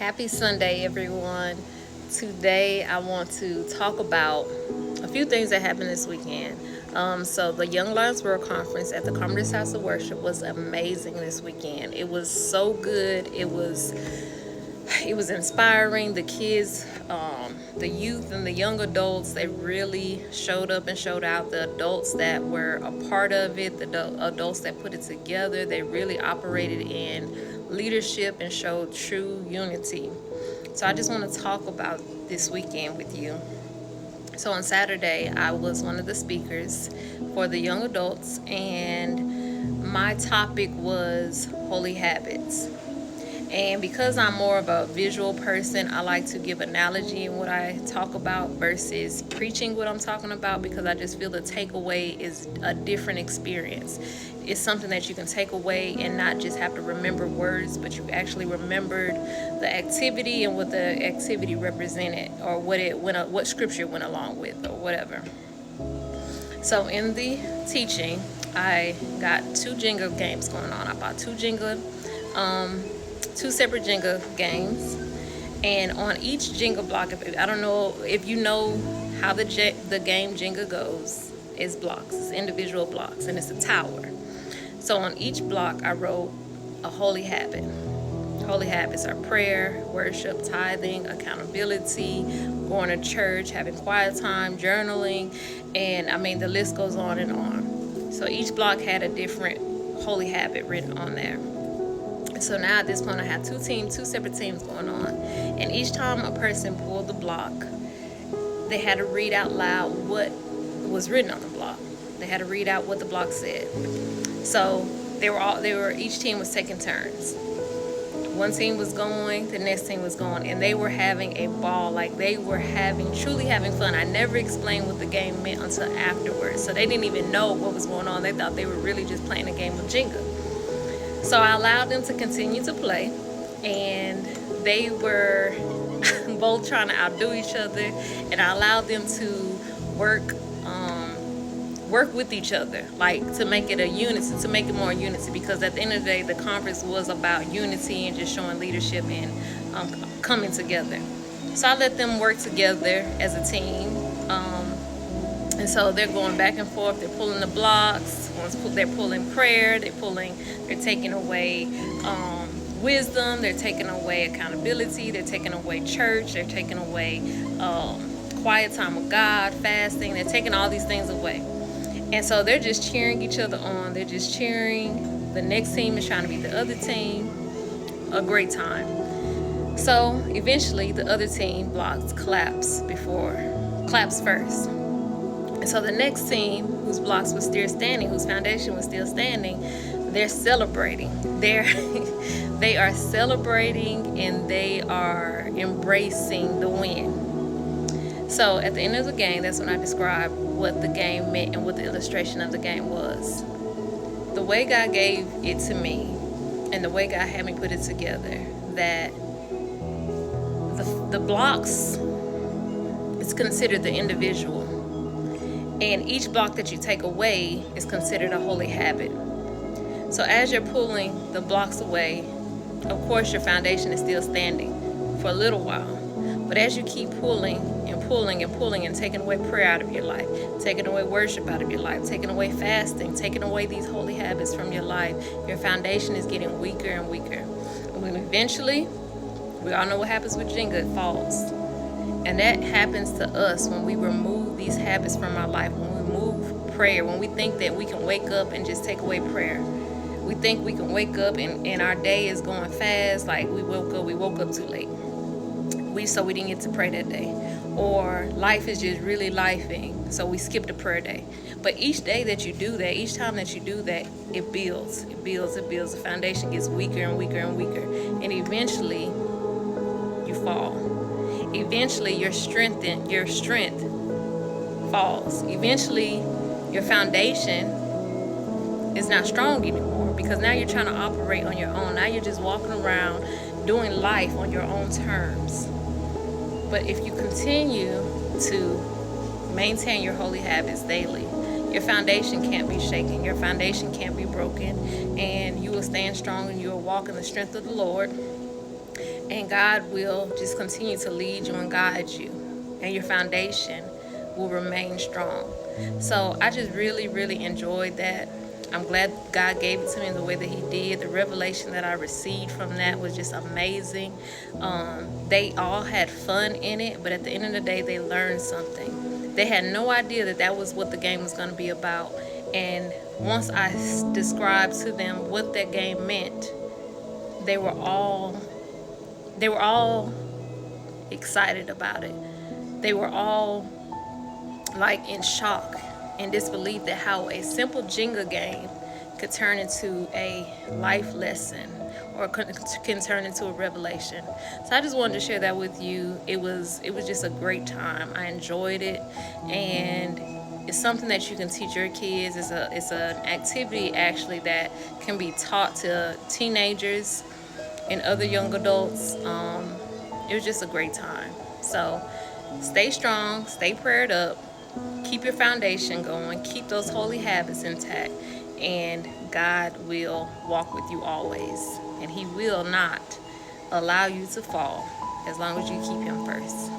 Happy Sunday, everyone. Today, I want to talk about a few things that happened this weekend. So, the Young Lions World Conference at the Carpenter's House of Worship was amazing this weekend. It was so good. It was inspiring. The kids, the youth, and the young adults, they really showed up and showed out. The adults that were a part of it, the adults that put it together, they really operated in leadership and showed true unity. So I just want to talk about this weekend with you. So on Saturday, I was one of the speakers for the young adults, and my topic was holy habits. And because I'm more of a visual person, I like to give analogy in what I talk about versus preaching what I'm talking about, because I just feel the takeaway is a different experience. It's something that you can take away and not just have to remember words, but you actually remembered the activity and what the activity represented, or what scripture went along with, or whatever. So in the teaching, I got two Jenga games going on. I bought two separate Jenga games, and on each Jenga block, I don't know if you know how the game Jenga goes. It's blocks, it's individual blocks, and it's a tower. So on each block, I wrote a holy habit. Holy habits are prayer, worship, tithing, accountability, going to church, having quiet time, journaling, and the list goes on and on. So each block had a different holy habit written on there. So now at this point, I have two separate teams going on. And each time a person pulled the block, they had to read out loud what was written on the block. They had to read out what the block said. So each team was taking turns. One team was going, the next team was going, and they were having a ball. Like, they were truly having fun. I never explained what the game meant until afterwards. So they didn't even know what was going on. They thought they were really just playing a game of Jenga. So I allowed them to continue to play, and they were both trying to outdo each other, and I allowed them to work with each other, like to make it a unity, to make it more unity, because at the end of the day, the conference was about unity and just showing leadership and coming together. So I let them work together as a team. And so they're going back and forth. They're pulling the blocks. They're pulling prayer. They're taking away wisdom. They're taking away accountability. They're taking away church. They're taking away quiet time with God, fasting. They're taking all these things away. And so they're just cheering each other on. They're just cheering. The next team is trying to beat the other team. A great time. So eventually the other team blocks claps first. And so the next team, whose blocks were still standing, whose foundation was still standing, they're celebrating. They are celebrating, and they are embracing the win. So at the end of the game, that's when I described what the game meant and what the illustration of the game was. The way God gave it to me, and the way God had me put it together, that the blocks is considered the individual. And each block that you take away is considered a holy habit. So as you're pulling the blocks away, of course your foundation is still standing for a little while. But as you keep pulling and pulling and pulling and taking away prayer out of your life, taking away worship out of your life, taking away fasting, taking away these holy habits from your life, your foundation is getting weaker and weaker. And when eventually, we all know what happens with Jenga, it falls. And that happens to us when we remove these habits from our life, when we remove prayer, when we think that we can wake up and just take away prayer. We think we can wake up and our day is going fast, like we woke up too late. So we didn't get to pray that day. Or life is just really lifing, so we skipped a prayer day. But each day that you do that, each time that you do that, it builds. The foundation gets weaker and weaker and weaker. And eventually, you fall. Eventually, your strength falls. Eventually, your foundation is not strong anymore, because now you're trying to operate on your own. Now you're just walking around doing life on your own terms. But if you continue to maintain your holy habits daily, your foundation can't be shaken, your foundation can't be broken, and you will stand strong and you will walk in the strength of the Lord. And God will just continue to lead you and guide you, and your foundation will remain strong. So I just really, really enjoyed that. I'm glad God gave it to me in the way that He did. The revelation that I received from that was just amazing. They all had fun in it, but at the end of the day, they learned something. They had no idea that that was what the game was going to be about. And once I described to them what that game meant, they were all excited about it. They were all like in shock and disbelief that how a simple Jenga game could turn into a life lesson or can turn into a revelation. So I just wanted to share that with you. It was just a great time. I enjoyed it, and it's something that you can teach your kids. It's an activity actually that can be taught to teenagers and other young adults. It was just a great time. So stay strong, stay prayed up, keep your foundation going, keep those holy habits intact, and God will walk with you always. And He will not allow you to fall as long as you keep Him first.